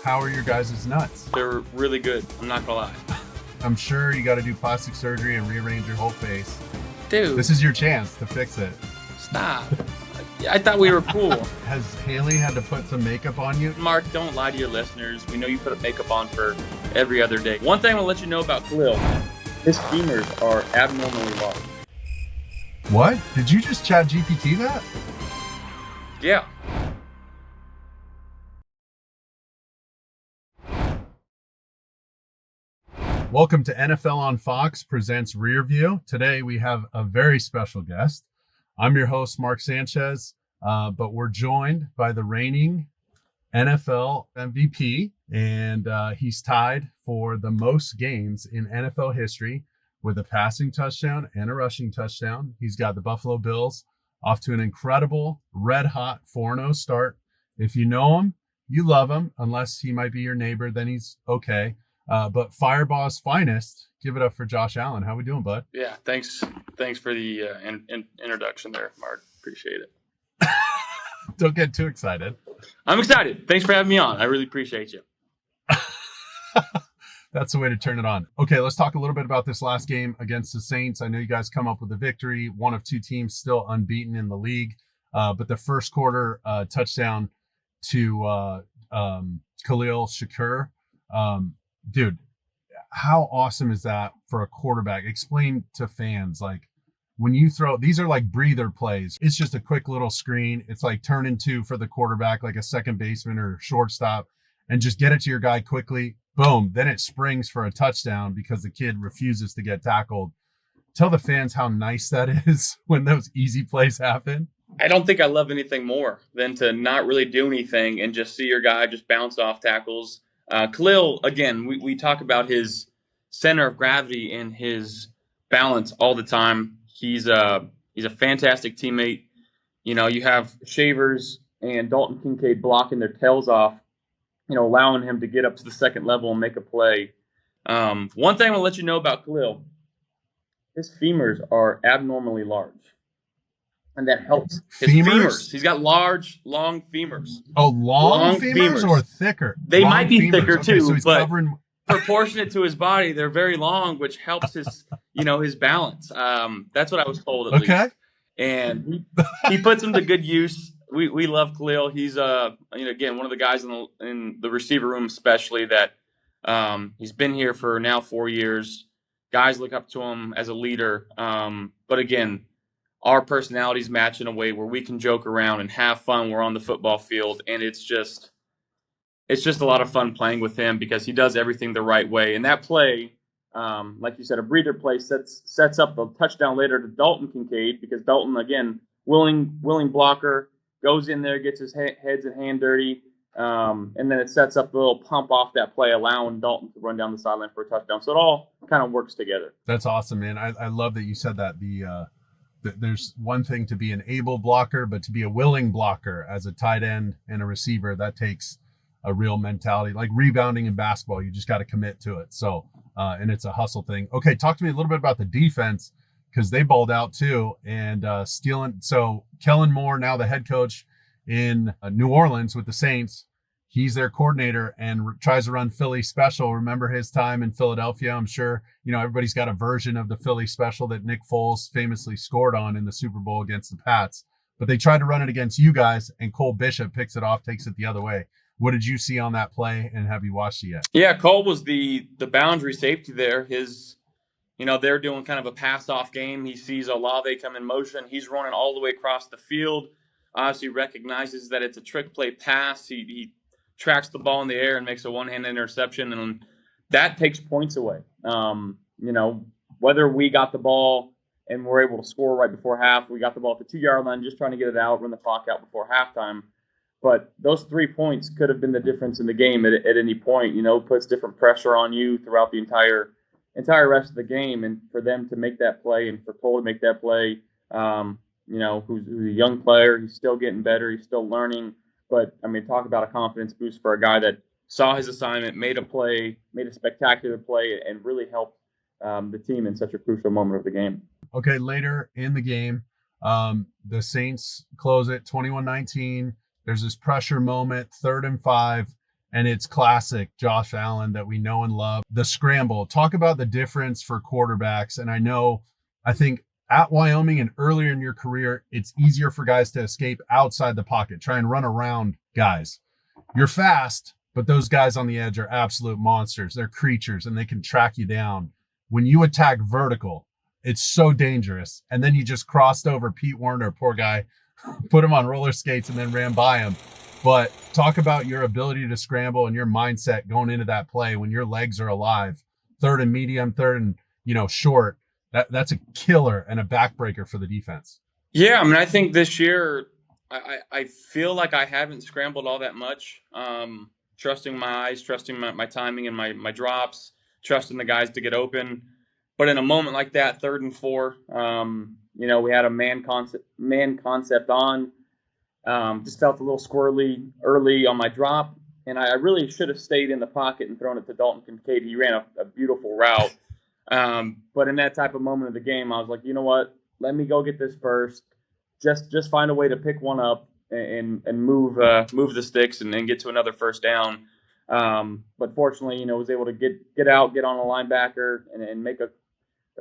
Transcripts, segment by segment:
How are your guys' nuts? They're really good. I'm not gonna lie. I'm sure you got to do plastic surgery and rearrange your whole face. Dude, This is your chance to fix it. stop. I thought we were cool. Has Hailee had to put some makeup on you? Mark, don't lie to your listeners. We know you put makeup on for every other day. One thing I'll let you know about Khalil, his femurs are abnormally large. What? Did you just chat GPT that? Yeah. Welcome to NFL on Fox presents Rearview. Today we have a very special guest. I'm your host, Mark Sanchez, but we're joined by the reigning NFL MVP, and he's tied for the most games in NFL history with a passing touchdown and a rushing touchdown. He's got the Buffalo Bills off to an incredible, red-hot 4-0 start. If you know him, you love him. Unless he might be your neighbor, then he's okay. But Fireball's finest, give it up for Josh Allen. How we doing, bud? Yeah, thanks for the introduction there, Mark. Appreciate it. Don't get too excited. I'm excited. Thanks for having me on. I really appreciate you. That's the way to turn it on. Okay, let's talk a little bit about this last game against the Saints. I know you guys come up with a victory, one of two teams still unbeaten in the league. But the first quarter touchdown to Khalil Shakir, dude, how awesome is that for a quarterback? Explain to fans, like, when you throw, these are like breather plays. It's just a quick little screen. It's like turn into for the quarterback, like a second baseman or shortstop, and just get it to your guy quickly. Boom. Then it springs for a touchdown because the kid refuses to get tackled. Tell the fans how nice that is when those easy plays happen. I don't think I love anything more than to not really do anything and just see your guy just bounce off tackles. Khalil, again, we talk about his center of gravity and his balance all the time. He's a fantastic teammate. You know, you have Shavers and Dalton Kincaid blocking their tails off, you know, allowing him to get up to the second level and make a play. One thing I'll let you know about Khalil, his femurs are abnormally large. And that helps. His femurs. He's got large, long femurs. Oh, long femurs or thicker? They long might be femurs. thicker Okay, too, so he's but covering... proportionate to his body, they're very long, which helps his, his balance. That's what I was told at least. And he puts them to good use. We love Khalil. He's again, one of the guys in the receiver room, especially that he's been here for now 4 years. Guys look up to him as a leader. But again, our personalities match in a way where we can joke around and have fun. We're on the football field, and it's just a lot of fun playing with him because he does everything the right way. And that play, like you said, a breather play sets up the touchdown later to Dalton Kincaid because Dalton, again, willing blocker, goes in there, gets his heads and hand dirty, and then it sets up the little pump off that play, allowing Dalton to run down the sideline for a touchdown. So it all kind of works together. That's awesome, man. I love that you said that. There's one thing to be an able blocker, but to be a willing blocker as a tight end and a receiver, that takes a real mentality. Like rebounding in basketball, you just got to commit to it. So, and it's a hustle thing. Okay, talk to me a little bit about the defense because they balled out too and stealing. So Kellen Moore, now the head coach in New Orleans with the Saints, he's their coordinator and tries to run Philly special. Remember his time in Philadelphia? I'm sure, everybody's got a version of the Philly special that Nick Foles famously scored on in the Super Bowl against the Pats. But they tried to run it against you guys, and Cole Bishop picks it off, takes it the other way. What did you see on that play, and have you watched it yet? Yeah, Cole was the boundary safety there. They're doing kind of a pass-off game. He sees Olave come in motion. He's running all the way across the field. Obviously recognizes that it's a trick play pass. He tracks the ball in the air and makes a one-hand interception, and that takes points away. Whether we got the ball and were able to score right before half, we got the ball at the 2-yard line, just trying to get it out, run the clock out before halftime. But those 3 points could have been the difference in the game at any point. Puts different pressure on you throughout the entire rest of the game, and for them to make that play and for Cole to make that play, who's a young player, he's still getting better, he's still learning. But, talk about a confidence boost for a guy that saw his assignment, made a spectacular play, and really helped the team in such a crucial moment of the game. Okay, later in the game, the Saints close it 21-19. There's this pressure moment, 3rd and 5, and it's classic Josh Allen that we know and love. The scramble. Talk about the difference for quarterbacks. And I think at Wyoming and earlier in your career, it's easier for guys to escape outside the pocket, try and run around guys. You're fast, but those guys on the edge are absolute monsters. They're creatures and they can track you down. When you attack vertical, it's so dangerous. And then you just crossed over Pete Werner, poor guy, put him on roller skates and then ran by him. But talk about your ability to scramble and your mindset going into that play when your legs are alive. Third and medium, third and, short. That's a killer and a backbreaker for the defense. Yeah, I mean, I think this year I feel like I haven't scrambled all that much. Trusting my eyes, trusting my timing and my drops, trusting the guys to get open. But in a moment like that, 3rd and 4, we had a man concept on. Just felt a little squirrely early on my drop, and I really should have stayed in the pocket and thrown it to Dalton Kincaid. He ran a beautiful route. But in that type of moment of the game, I was like, you know what? Let me go get this first. Just find a way to pick one up and move the sticks and get to another first down. But fortunately, was able to get out, get on a linebacker and make a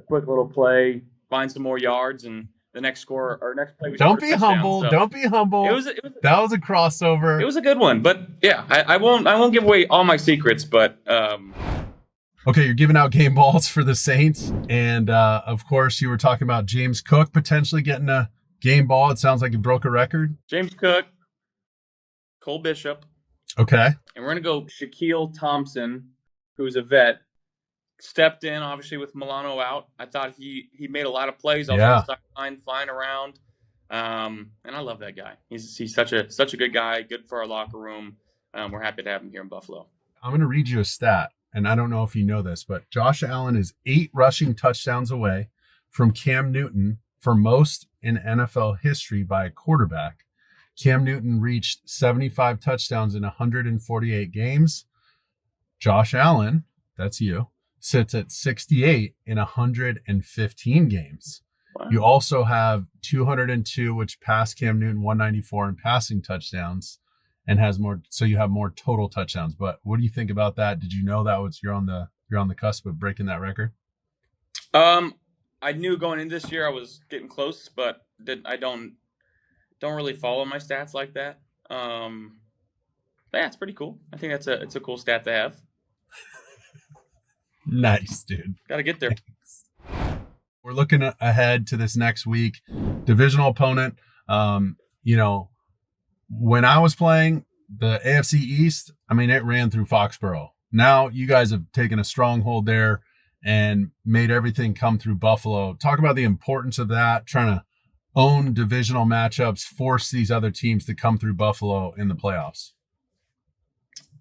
quick little play, find some more yards, and the next play. Don't be humble. So don't be humble. That was a crossover. It was a good one, but yeah, I won't give away all my secrets, but. Okay, you're giving out game balls for the Saints, and of course, you were talking about James Cook potentially getting a game ball. It sounds like he broke a record. James Cook, Cole Bishop. Okay. And we're gonna go Shaquille Thompson, who's a vet. Stepped in, obviously, with Milano out. I thought he made a lot of plays off the sideline, flying around. And I love that guy. He's such a good guy, good for our locker room. We're happy to have him here in Buffalo. I'm going to read you a stat, and I don't know if you know this, but Josh Allen is 8 rushing touchdowns away from Cam Newton for most in NFL history by a quarterback. Cam Newton reached 75 touchdowns in 148 games. Josh Allen, that's you, sits at 68 in 115 games. Wow. You also have 202, which passed Cam Newton, 194 in passing touchdowns, and has more. So you have more total touchdowns. But what do you think about that? Did you know that you're on the cusp of breaking that record? I knew going into this year I was getting close, but I don't really follow my stats like that. Yeah, it's pretty cool. I think it's a cool stat to have. Nice, dude. Got to get there. We're looking ahead to this next week. Divisional opponent. When I was playing the AFC East, it ran through Foxborough. Now you guys have taken a stronghold there and made everything come through Buffalo. Talk about the importance of that, trying to own divisional matchups, force these other teams to come through Buffalo in the playoffs.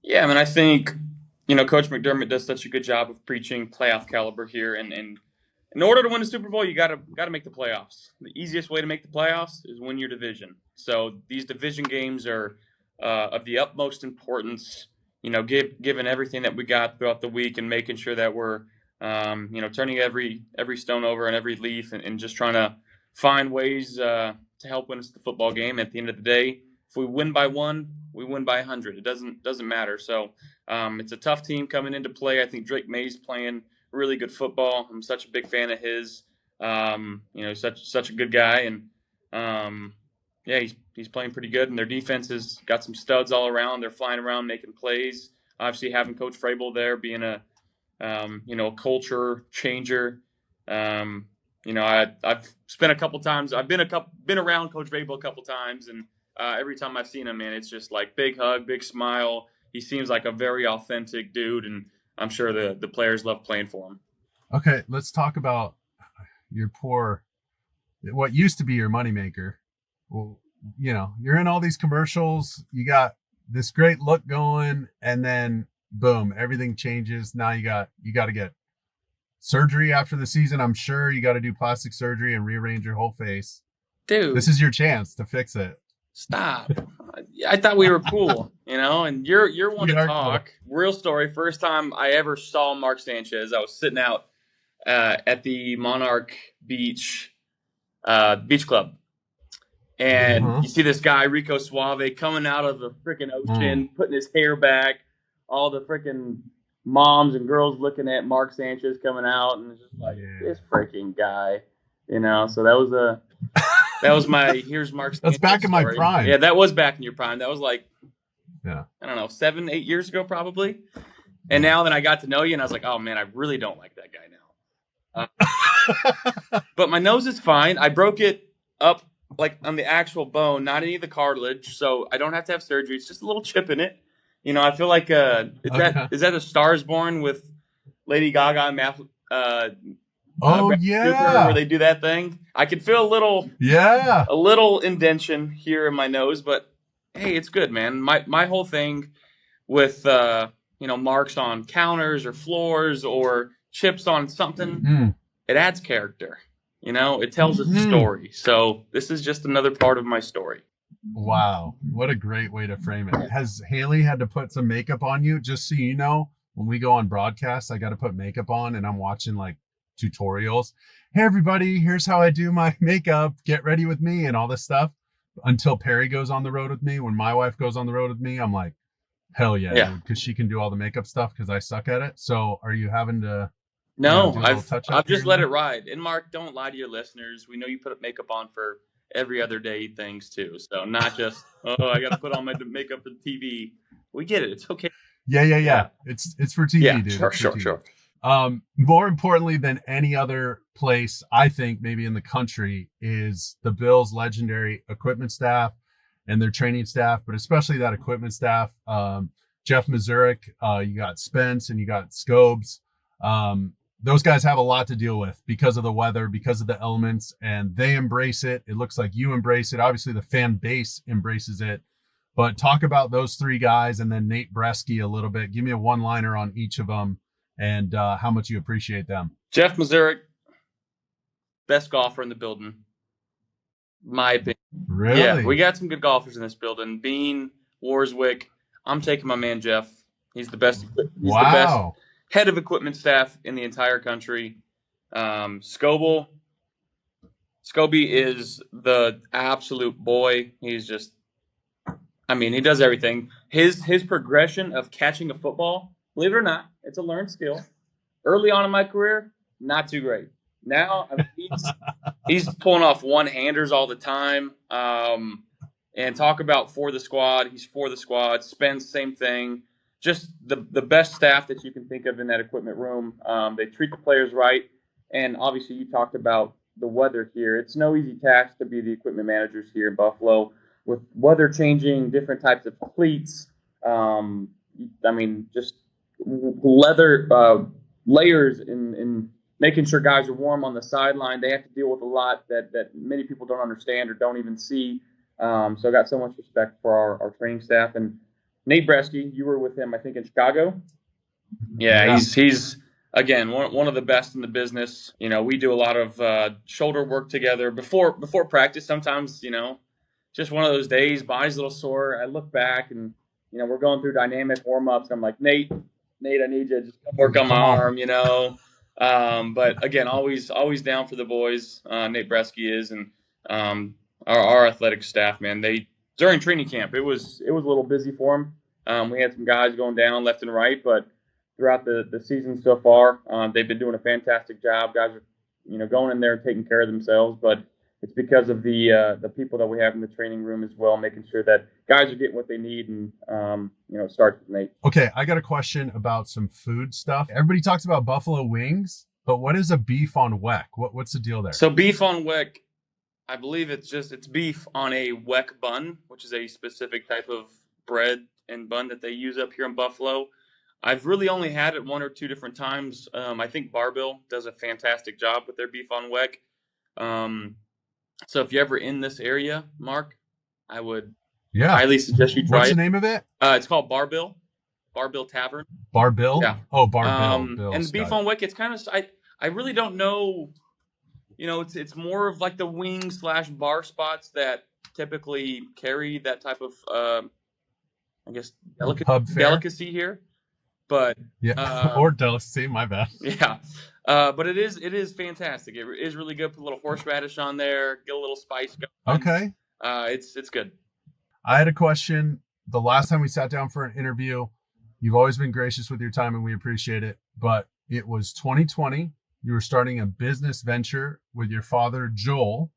Yeah, I think Coach McDermott does such a good job of preaching playoff caliber here, and in order to win a Super Bowl, you got to make the playoffs. The easiest way to make the playoffs is win your division. So these division games are of the utmost importance. Given everything that we got throughout the week and making sure that we're turning every stone over and every leaf and just trying to find ways to help win us the football game. At the end of the day, if we win by 1, we win by 100. It doesn't matter. So it's a tough team coming into play. I think Drake May's playing really good football. I'm such a big fan of his. Such a good guy, and he's playing pretty good. And their defense has got some studs all around. They're flying around making plays. Obviously, having Coach Vrabel there being a culture changer. I've spent a couple times. I've been around Coach Vrabel a couple times, and every time I've seen him, man, it's just like big hug, big smile. He seems like a very authentic dude, and I'm sure the players love playing for him. Okay, let's talk about what used to be your moneymaker. Well, you're in all these commercials. You got this great look going, and then boom, everything changes. Now you got to get surgery after the season. I'm sure you got to do plastic surgery and rearrange your whole face. Dude, this is your chance to fix it. Stop. I thought we were cool, and you're one to talk. Cool. Real story. First time I ever saw Mark Sanchez, I was sitting out at the Monarch Beach Club. And you see this guy, Rico Suave, coming out of the freaking ocean, putting his hair back, all the freaking moms and girls looking at Mark Sanchez coming out, and it's just like this freaking guy, So that was my here's Mark Sanchez. That's back in my story. prime. Yeah, that was back in your prime. That was like, I don't know, 7-8 years ago probably. And now that I got to know you, and I was like, oh man, I really don't like that guy now. But my nose is fine. I broke it up like on the actual bone, not any of the cartilage, so I don't have to have surgery. It's just a little chip in it. I feel like is that A Star Is Born with Lady Gaga and Matt? Yeah, where they do that thing. I can feel a little indention here in my nose, but hey, it's good, man. My whole thing with marks on counters or floors or chips on something, it adds character. It tells a story. So this is just another part of my story. Wow. What a great way to frame it. Has Hailee had to put some makeup on you? Just so you know, when we go on broadcast, I got to put makeup on and I'm watching like tutorials. Hey, everybody, here's how I do my makeup. Get ready with me and all this stuff. Until Perry goes on the road with me. When my wife goes on the road with me, I'm like, hell yeah. Because she can do all the makeup stuff because I suck at it. So are you having to... No, I've just let it ride. And Mark, don't lie to your listeners. We know you put makeup on for every other day things too. So not just, I got to put on my makeup for the TV. We get it. It's okay. Yeah. It's for TV, dude. Sure. More importantly than any other place, I think maybe in the country, is the Bills' legendary equipment staff and their training staff, but especially that equipment staff. Jeff Mazurek, you got Spence, and you got Scobes. Those guys have a lot to deal with because of the weather, because of the elements, and they embrace it. It looks like you embrace it. Obviously, the fan base embraces it. But talk about those three guys and then Nate Bresky a little bit. Give me a one-liner on each of them and how much you appreciate them. Jeff Mazurek, best golfer in the building, my opinion. Really? Yeah, we got some good golfers in this building. Bean, Warswick. I'm taking my man Jeff. He's the best. He's the best head of equipment staff in the entire country. Scobie is the absolute boy. He's just, he does everything. His progression of catching a football, believe it or not, it's a learned skill. Early on in my career, not too great. Now he's pulling off one-handers all the time. And talk about for the squad. He's for the squad. Spence, same thing. Just the best staff that you can think of in that equipment room. They treat the players right. And obviously you talked about the weather here. It's no easy task to be the equipment managers here in Buffalo with weather changing, different types of cleats. Just leather layers in making sure guys are warm on the sideline. They have to deal with a lot that many people don't understand or don't even see. So I got so much respect for our training staff. And Nate Bresky, you were with him, I think, in Chicago. Yeah. He's again one of the best in the business. We do a lot of shoulder work together before practice. Sometimes, just one of those days, body's a little sore. I look back and we're going through dynamic warm ups. I'm like, Nate, I need you to just work on my arm. But again, always down for the boys. Nate Bresky is, and our athletic staff, man, during training camp, it was a little busy for them. We had some guys going down left and right, but throughout the season so far, they've been doing a fantastic job. Guys are, going in there and taking care of themselves, but it's because of the people that we have in the training room as well, making sure that guys are getting what they need, and it starts with Nate. Okay, I got a question about some food stuff. Everybody talks about buffalo wings, but what is a beef on Weck? What's the deal there? So beef on Weck, I believe it's beef on a Weck bun, which is a specific type of bread and bun that they use up here in Buffalo. I've really only had it one or two different times. I think Barbell does a fantastic job with their beef on Weck. So if you're ever in this area, Mark, I would highly suggest you try it. What's the name of it? It's called Barbell Tavern. Barbell? Yeah. Oh, Barbell. And the beef on Weck, it's kind of, I really don't know. It's more of like the wing / bar spots that typically carry that type of, delicacy here. But or delicacy, my bad. Yeah, but it is fantastic. It is really good. Put a little horseradish on there, get a little spice going. Okay, it's good. I had a question. The last time we sat down for an interview, You've always been gracious with your time, and we appreciate it. But it was 2020. You were starting a business venture with your father, Joel,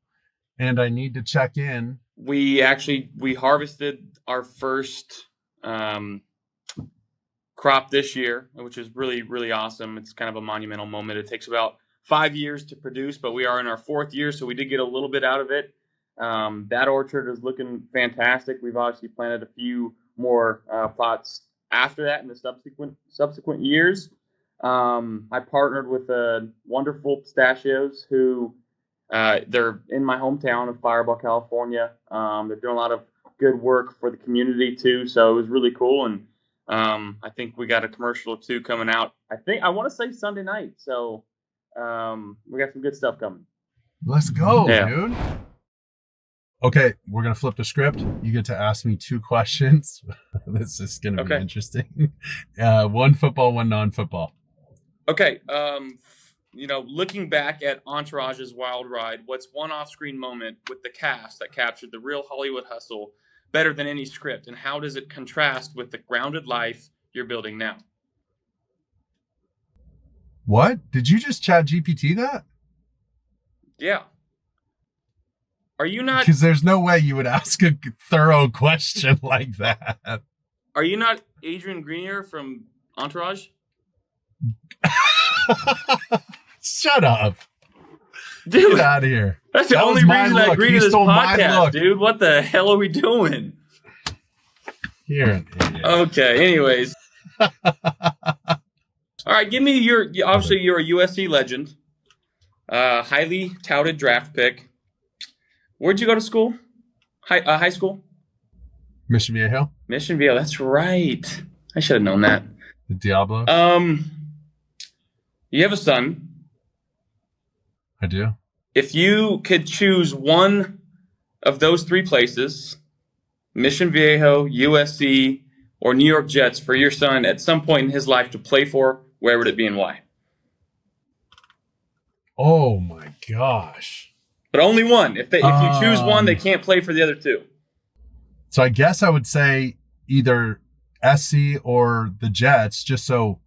and I need to check in. We harvested our first crop this year, which is really, really awesome. It's kind of a monumental moment. It takes about 5 years to produce, but we are in our 4th year, so we did get a little bit out of it. That orchard is looking fantastic. We've obviously planted a few more plots after that in the subsequent years. I partnered with wonderful pistachios who they're in my hometown of Fireball, California. They're doing a lot of good work for the community too, so it was really cool. And I think we got a commercial or two coming out. I want to say Sunday night. So we got some good stuff coming. Let's go, dude. Okay, we're going to flip the script. You get to ask me 2 questions. This is going to be interesting. One football, one non-football. Okay. Looking back at Entourage's wild ride, what's one off-screen moment with the cast that captured the real Hollywood hustle better than any script? And how does it contrast with the grounded life you're building now? What? Did you just chat GPT that? Yeah. Are you not? Because there's no way you would ask a thorough question like that. Are you not Adrian Grenier from Entourage? Shut up. Dude, get out of here. That's the only reason I agreed to this podcast, dude. What the hell are we doing? You're an idiot. Okay, anyways. All right, give me obviously you're a USC legend. Highly touted draft pick. Where'd you go to school? High school? Mission Viejo. Mission Viejo, that's right. I should have known that. The Diablo. You have a son. I do. If you could choose one of those 3 places, Mission Viejo, USC, or New York Jets, for your son at some point in his life to play for, where would it be and why? Oh my gosh. But only one. If you choose one, they can't play for the other 2. So I guess I would say either SC or the Jets, just so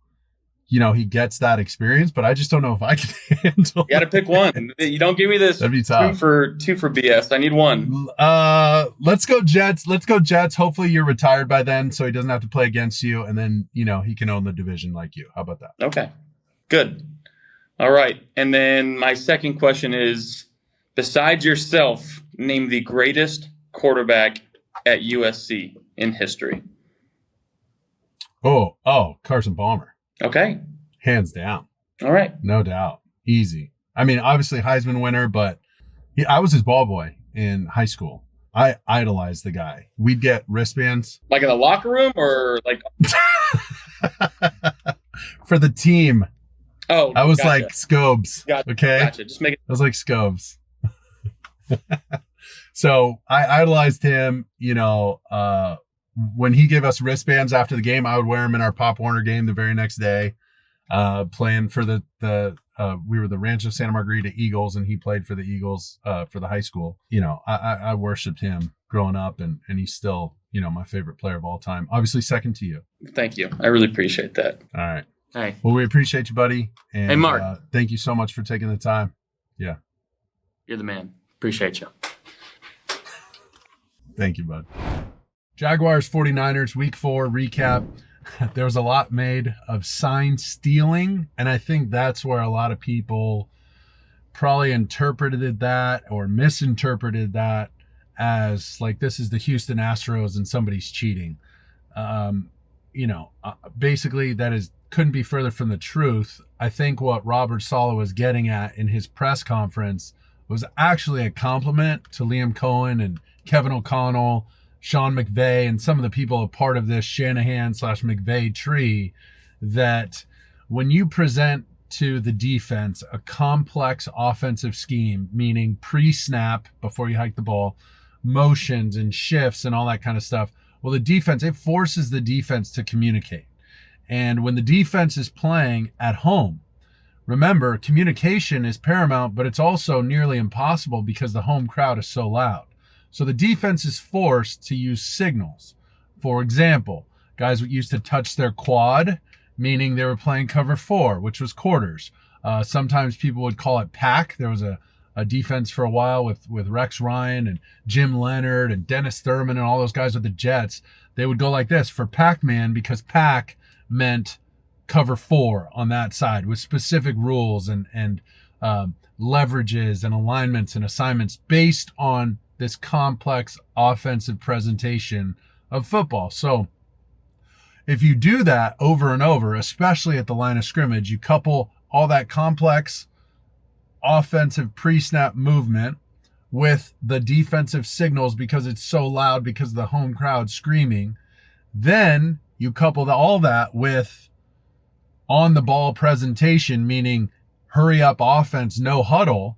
he gets that experience. But I just don't know if I can handle. You got to pick one. You don't give me this. That'd be tough. Two for BS. I need one. Let's go Jets. Hopefully you're retired by then, so he doesn't have to play against you, and then he can own the division like you. How about that? Okay, good. All right, and then my second question is: besides yourself, name the greatest quarterback at USC in history. Oh, Carson Palmer. Okay. Hands down. All right. No doubt. Easy. I mean, obviously Heisman winner, but I was his ball boy in high school. I idolized the guy. We'd get wristbands. Like in the locker room or like? For the team. Oh, I was like Scobes. Gotcha. Okay. Gotcha. Just make it. I was like Scobes. So I idolized him, when he gave us wristbands after the game, I would wear them in our Pop Warner game the very next day, playing for we were the Rancho Santa Margarita Eagles, and he played for the Eagles for the high school. I worshiped him growing up, and he's still, my favorite player of all time. Obviously second to you. Thank you. I really appreciate that. All right. Hey. Well, we appreciate you, buddy. And, hey, Mark. Thank you so much for taking the time. Yeah. You're the man. Appreciate you. Thank you, bud. Jaguars 49ers week 4 recap. There was a lot made of sign stealing, and I think that's where a lot of people probably interpreted that or misinterpreted that as like this is the Houston Astros and somebody's cheating. Basically that couldn't be further from the truth. I think what Robert Saleh was getting at in his press conference was actually a compliment to Liam Cohen and Kevin O'Connell, Sean McVay, and some of the people a part of this Shanahan/McVay tree, that when you present to the defense a complex offensive scheme, meaning pre-snap, before you hike the ball, motions and shifts and all that kind of stuff, well, the defense, it forces the defense to communicate. And when the defense is playing at home, remember, communication is paramount, but it's also nearly impossible because the home crowd is so loud. So the defense is forced to use signals. For example, Guys used to touch their quad, meaning they were playing cover 4, which was quarters. Sometimes people would call it pack. There was a defense for a while with Rex Ryan and Jim Leonard and Dennis Thurman and all those guys with the Jets. They would go like this for Pac-Man, because pack meant cover 4 on that side with specific rules and leverages and alignments and assignments based on this complex offensive presentation of football. So if you do that over and over, especially at the line of scrimmage, you couple all that complex offensive pre-snap movement with the defensive signals because it's so loud because of the home crowd screaming, then you couple all that with on the ball presentation, meaning hurry up offense, no huddle.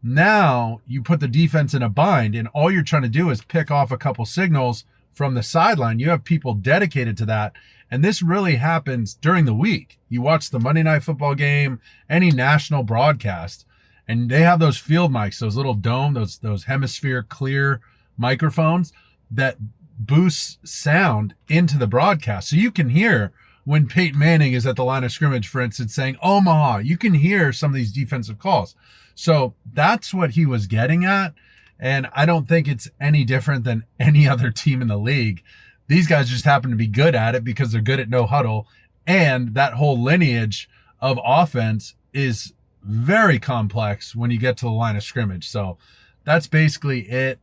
Now you put the defense in a bind, and all you're trying to do is pick off a couple signals from the sideline. You have people dedicated to that. And this really happens during the week. You watch the Monday Night Football game, any national broadcast, and they have those field mics, those little dome, those hemisphere clear microphones that boost sound into the broadcast. So you can hear when Peyton Manning is at the line of scrimmage, for instance, saying Omaha, you can hear some of these defensive calls. So that's what he was getting at. And I don't think it's any different than any other team in the league. These guys just happen to be good at it because they're good at no huddle. And that whole lineage of offense is very complex when you get to the line of scrimmage. So that's basically it.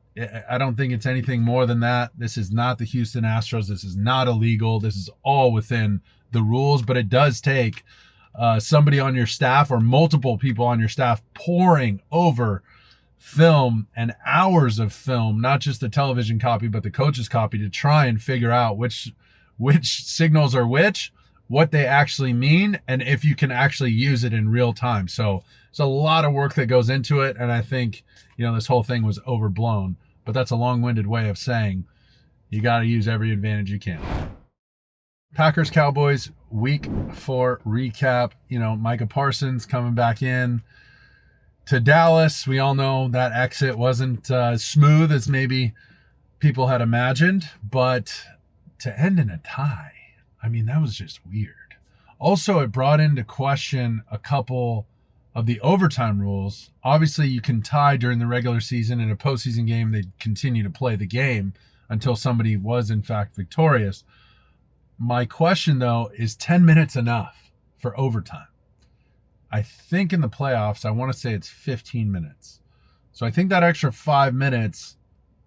I don't think it's anything more than that. This is not the Houston Astros. This is not illegal. This is all within the rules, but it does take somebody on your staff or multiple people on your staff poring over film and hours of film, not just the television copy, but the coach's copy, to try and figure out which signals are which, what they actually mean, and if you can actually use it in real time. So it's a lot of work that goes into it. And I think, this whole thing was overblown, but that's a long-winded way of saying you got to use every advantage you can. Packers Cowboys week 4 recap. Micah Parsons coming back in to Dallas. We all know that exit wasn't as smooth as maybe people had imagined, but to end in a tie, that was just weird. Also, it brought into question a couple of the overtime rules. Obviously, you can tie during the regular season. In a postseason game, they'd continue to play the game until somebody was, in fact, victorious. My question, though, is 10 minutes enough for overtime? I think in the playoffs, I want to say it's 15 minutes. So I think that extra 5 minutes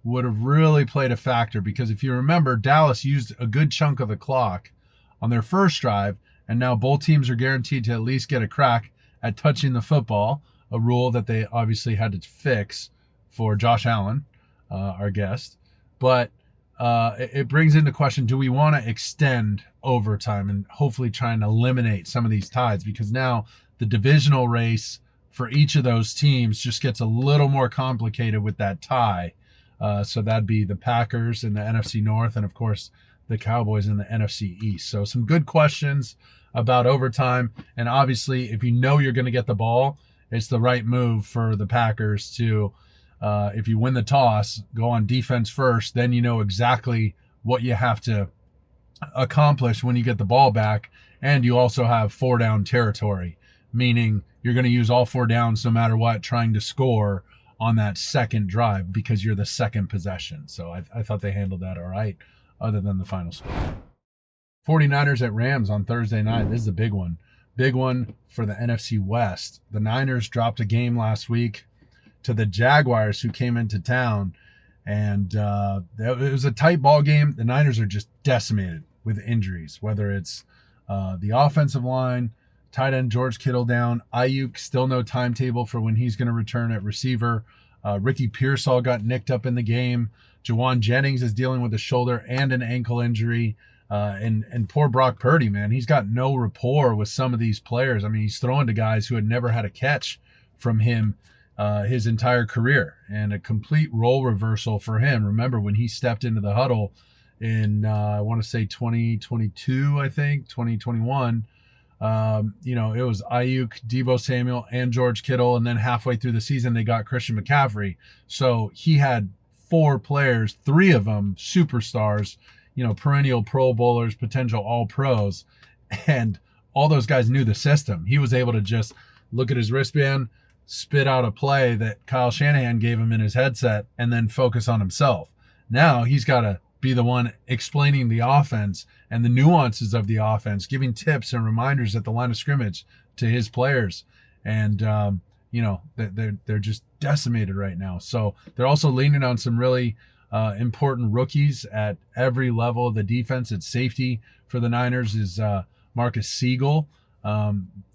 would have really played a factor, because if you remember, Dallas used a good chunk of the clock on their first drive, and now both teams are guaranteed to at least get a crack at touching the football, a rule that they obviously had to fix for Josh Allen, our guest. But it brings into question, do we want to extend overtime and hopefully try and eliminate some of these ties? Because now the divisional race for each of those teams just gets a little more complicated with that tie. So that'd be the Packers in the NFC North, and of course the Cowboys in the NFC East. So some good questions about overtime. And obviously, if you know you're going to get the ball, it's the right move for the Packers to, if you win the toss, go on defense first. Then you know exactly what you have to accomplish when you get the ball back. And you also have 4-down territory, meaning you're going to use all 4 downs no matter what, trying to score on that second drive because you're the second possession. So I thought they handled that all right, other than the final score. 49ers at Rams on Thursday night. This is a big one. Big one for the NFC West. The Niners dropped a game last week to the Jaguars, who came into town, and it was a tight ball game. The Niners are just decimated with injuries, whether it's the offensive line, tight end George Kittle down, Ayuk still no timetable for when he's going to return at receiver. Ricky Pearsall got nicked up in the game. Jawan Jennings is dealing with a shoulder and an ankle injury. And poor Brock Purdy, man, he's got no rapport with some of these players. He's throwing to guys who had never had a catch from him his entire career, and a complete role reversal for him. Remember when he stepped into the huddle in, I want to say 2022, I think, 2021, it was Ayuk, Deebo Samuel, and George Kittle. And then halfway through the season, they got Christian McCaffrey. So he had 4 players, 3 of them superstars, perennial Pro Bowlers, potential all pros, and all those guys knew the system. He was able to just look at his wristband, spit out a play that Kyle Shanahan gave him in his headset, and then focus on himself. Now he's got to be the one explaining the offense and the nuances of the offense, giving tips and reminders at the line of scrimmage to his players. And, they're just decimated right now. So they're also leaning on some really important rookies at every level of the defense. At safety for the Niners is Marcus Siegel.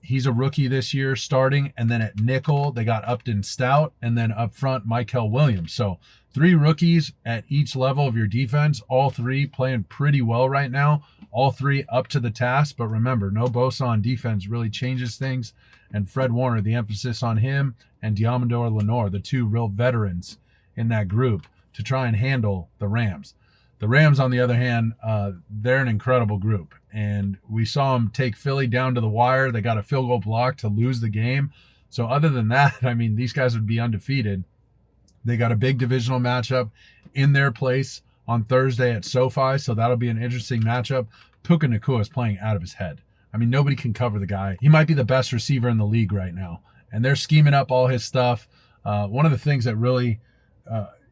He's a rookie this year starting. And then at nickel, they got Upton Stout. And then up front, Michael Williams. So 3 rookies at each level of your defense. All 3 playing pretty well right now. All 3 up to the task. But remember, no Bosa on defense really changes things. And Fred Warner, the emphasis on him, and Diamondor Lenore, the 2 real veterans in that group, to try and handle the Rams. The Rams, on the other hand, they're an incredible group. And we saw them take Philly down to the wire. They got a field goal block to lose the game. So other than that, these guys would be undefeated. They got a big divisional matchup in their place on Thursday at SoFi, so that'll be an interesting matchup. Puka Nacua is playing out of his head. Nobody can cover the guy. He might be the best receiver in the league right now, and they're scheming up all his stuff. One of the things that really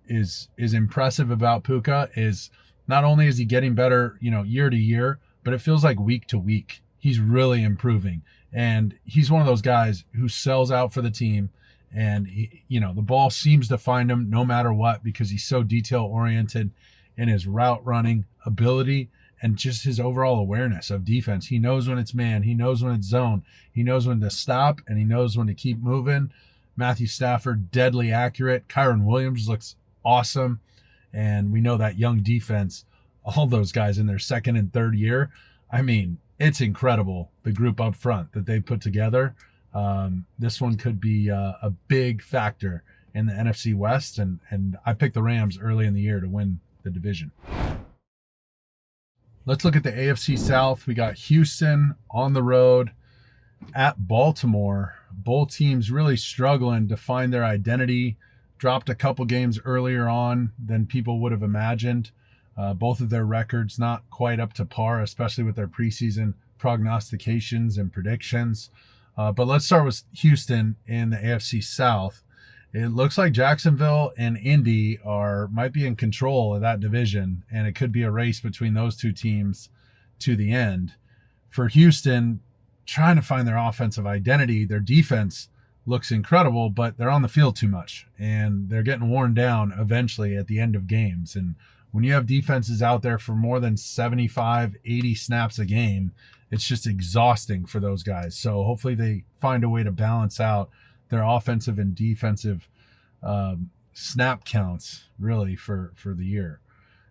is impressive about Puka is not only is he getting better, year to year, but it feels like week to week. He's really improving, and he's one of those guys who sells out for the team. And the ball seems to find him no matter what, because he's so detail oriented in his route running ability and just his overall awareness of defense. He knows when it's man, he knows when it's zone, he knows when to stop, and he knows when to keep moving. Matthew Stafford, deadly accurate. Kyron Williams looks awesome. And we know that young defense, all those guys in their second and third year. It's incredible, the group up front that they put together. This one could be a big factor in the NFC West, and I picked the Rams early in the year to win the division. Let's look at the AFC South. We got Houston on the road at Baltimore. Both teams really struggling to find their identity. Dropped a couple games earlier on than people would have imagined. Both of their records not quite up to par, especially with their preseason prognostications and predictions. But let's start with Houston in the AFC South. It looks like Jacksonville and Indy might be in control of that division, and it could be a race between those 2 teams to the end. For Houston, trying to find their offensive identity, their defense looks incredible, but they're on the field too much, and they're getting worn down eventually at the end of games. And when you have defenses out there for more than 75, 80 snaps a game, it's just exhausting for those guys. So hopefully they find a way to balance out their offensive and defensive snap counts, really, for the year.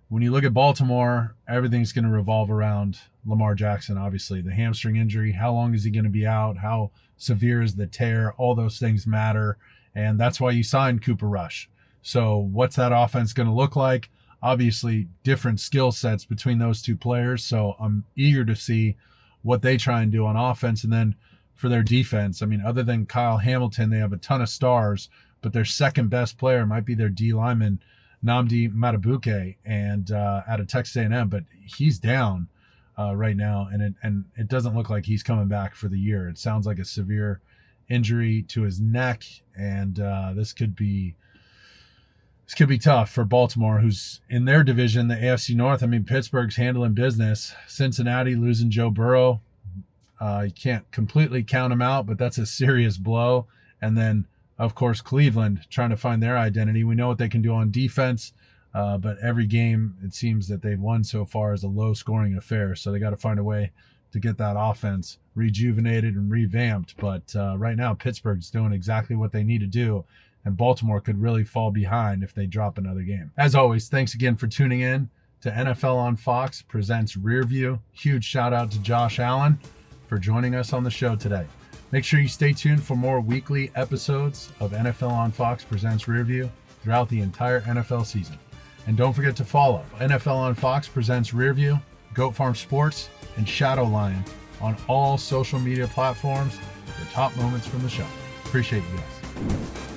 When you look at Baltimore, everything's going to revolve around Lamar Jackson, obviously. The hamstring injury, how long is he going to be out? How severe is the tear? All those things matter, and that's why you signed Cooper Rush. So what's that offense going to look like? Obviously, different skill sets between those 2 players, so I'm eager to see what they try and do on offense. And then for their defense, other than Kyle Hamilton, they have a ton of stars, but their second best player might be their D lineman, Nnamdi Madubuike, and out of Texas A&M, but he's down right now, and it doesn't look like he's coming back for the year. It sounds like a severe injury to his neck, and this could be tough for Baltimore, who's in their division, the AFC North. Pittsburgh's handling business. Cincinnati losing Joe Burrow. You can't completely count them out, but that's a serious blow. And then, of course, Cleveland trying to find their identity. We know what they can do on defense, but every game it seems that they've won so far is a low-scoring affair. So they got to find a way to get that offense rejuvenated and revamped. But right now, Pittsburgh's doing exactly what they need to do, and Baltimore could really fall behind if they drop another game. As always, thanks again for tuning in to NFL on Fox presents Rearview. Huge shout out to Josh Allen for joining us on the show today. Make sure you stay tuned for more weekly episodes of NFL on Fox presents Rearview throughout the entire NFL season. And don't forget to follow NFL on Fox presents Rearview, Goat Farm Sports, and Shadow Lion on all social media platforms for top moments from the show. Appreciate you guys.